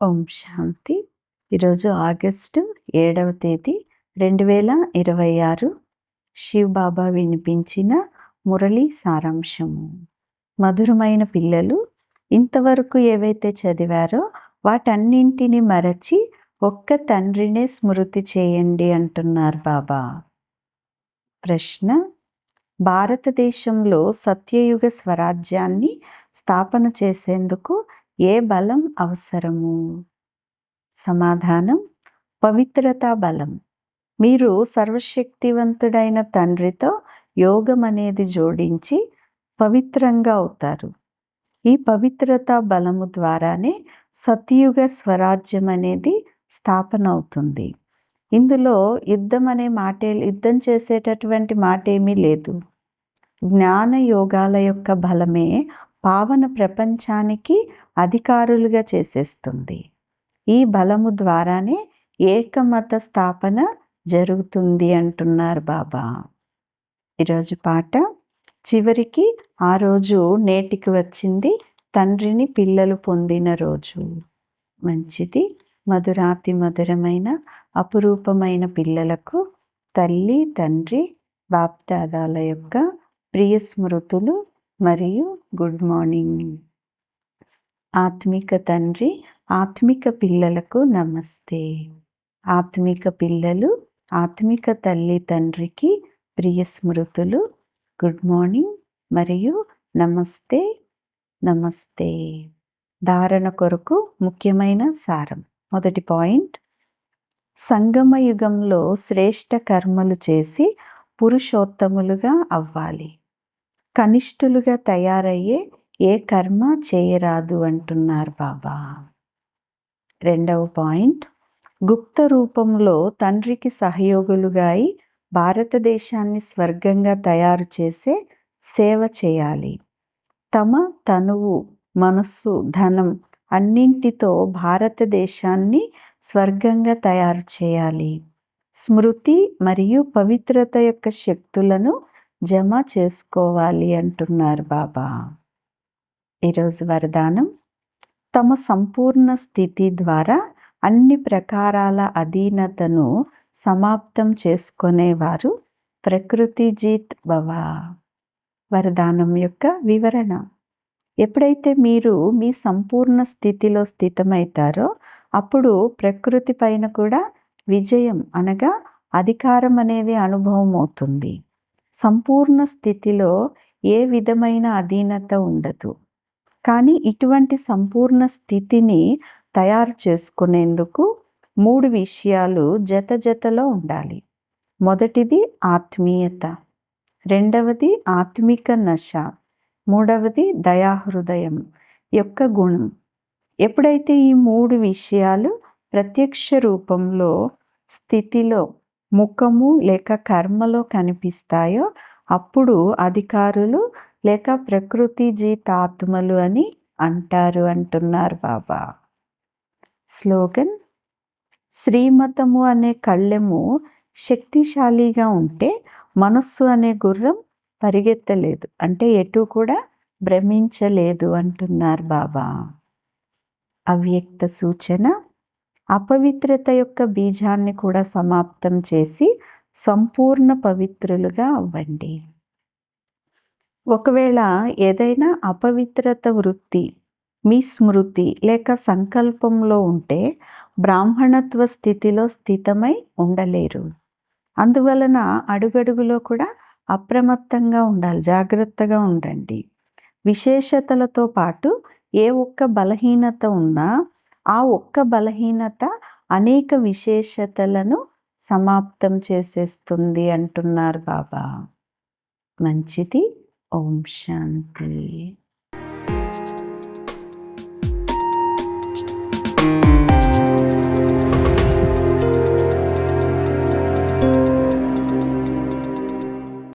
ఓం శాంతి. ఈరోజు ఆగస్టు 7వ తేదీ 2026 శివ్ బాబా వినిపించిన మురళి సారాంశము. మధురమైన పిల్లలు, ఇంతవరకు ఏవైతే చదివారో వాటన్నింటినీ మరచి ఒక్క తండ్రినే స్మృతి చేయండి అంటున్నారు బాబా. ప్రశ్న: భారతదేశంలో సత్యయుగ స్వరాజ్యాన్ని స్థాపన చేసేందుకు ఏ బలం అవసరము? సమాధానం: పవిత్రతా బలం. మీరు సర్వశక్తివంతుడైన తండ్రితో యోగం అనేది జోడించి పవిత్రంగా అవుతారు. ఈ పవిత్రతా బలము ద్వారానే సత్యయుగ స్వరాజ్యం అనేది స్థాపన అవుతుంది. ఇందులో యుద్ధం చేసేటటువంటి మాట ఏమీ లేదు. జ్ఞాన యోగాల యొక్క బలమే పావన ప్రపంచానికి అధికారులుగా చేసేస్తుంది. ఈ బలము ద్వారానే ఏకమత స్థాపన జరుగుతుంది అంటున్నారు బాబా. ఈరోజు పాట: చివరికి ఆ రోజు నేటికి వచ్చింది, తండ్రిని పిల్లలు పొందిన రోజు. మంచిది. మధురాతి మధురమైన అపురూపమైన పిల్లలకు తల్లి తండ్రి బాప్దాదాల యొక్క ప్రియ స్మృతులు మరియు గుడ్ మార్నింగ్. ఆత్మిక తండ్రి ఆత్మిక పిల్లలకు నమస్తే. ఆత్మిక పిల్లలు ఆత్మిక తల్లి తండ్రికి ప్రియ స్మృతులు, గుడ్ మార్నింగ్ మరియు నమస్తే నమస్తే. ధారణ కొరకు ముఖ్యమైన సారం. మొదటి పాయింట్: సంగమ యుగంలో శ్రేష్ఠ కర్మలు చేసి పురుషోత్తములుగా అవ్వాలి. కనిష్ఠులుగా తయారయ్యే ఏ కర్మ చేయరాదు అంటున్నారు బాబా. రెండవ పాయింట్: గుప్త రూపంలో తండ్రికి సహయోగులుగా అయి భారతదేశాన్ని స్వర్గంగా తయారు చేసే సేవ చేయాలి. తమ తనువు, మనస్సు, ధనం అన్నింటితో భారతదేశాన్ని స్వర్గంగా తయారు చేయాలి. స్మృతి మరియు పవిత్రత యొక్క శక్తులను జమ చేసుకోవాలి అంటున్నారు బాబా. ఈరోజు వరదానం: తమ సంపూర్ణ స్థితి ద్వారా అన్ని ప్రకారాల అధీనతను సమాప్తం చేసుకునేవారు ప్రకృతి జీత్ భవ. వరదానం యొక్క వివరణ: ఎప్పుడైతే మీరు మీ సంపూర్ణ స్థితిలో స్థితమవుతారో అప్పుడు ప్రకృతి పైన కూడా విజయం అనగా అధికారం అనేది అనుభవం అవుతుంది. సంపూర్ణ స్థితిలో ఏ విధమైన అధీనత ఉండదు. కానీ ఇటువంటి సంపూర్ణ స్థితిని తయారు చేసుకునేందుకు 3 విషయాలు జతలో ఉండాలి. మొదటిది ఆత్మీయత, రెండవది ఆత్మిక నశ, మూడవది దయాహృదయం యొక్క గుణం. ఎప్పుడైతే ఈ 3 విషయాలు ప్రత్యక్ష రూపంలో స్థితిలో ముఖము లేక కర్మలో కనిపిస్తాయో అప్పుడు అధికారులు లేక ప్రకృతి జీతాత్మలు అని అంటారు అంటున్నారు బాబా. స్లోగన్: శ్రీమతము అనే కళ్ళెము శక్తిశాలిగా ఉంటే మనస్సు అనే గుర్రం పరిగెత్తలేదు, అంటే ఎటు కూడా భ్రమించలేదు అంటున్నారు బాబా. అవ్యక్త సూచన: అపవిత్రత యొక్క బీజాన్ని కూడా సమాప్తం చేసి సంపూర్ణ పవిత్రులుగా అవ్వండి. ఒకవేళ ఏదైనా అపవిత్రత వృత్తి మీ స్మృతి లేక సంకల్పంలో ఉంటే బ్రాహ్మణత్వ స్థితిలో స్థితమై ఉండలేరు. అందువలన అడుగడుగులో కూడా అప్రమత్తంగా ఉండాలి, జాగ్రత్తగా ఉండండి. విశేషతలతో పాటు ఏ ఒక్క బలహీనత ఉన్నా ఆ ఒక్క బలహీనత అనేక విశేషతలను సమాప్తం చేసేస్తుంది అంటున్నారు బాబా. మంచిది. ఓం శాంతి.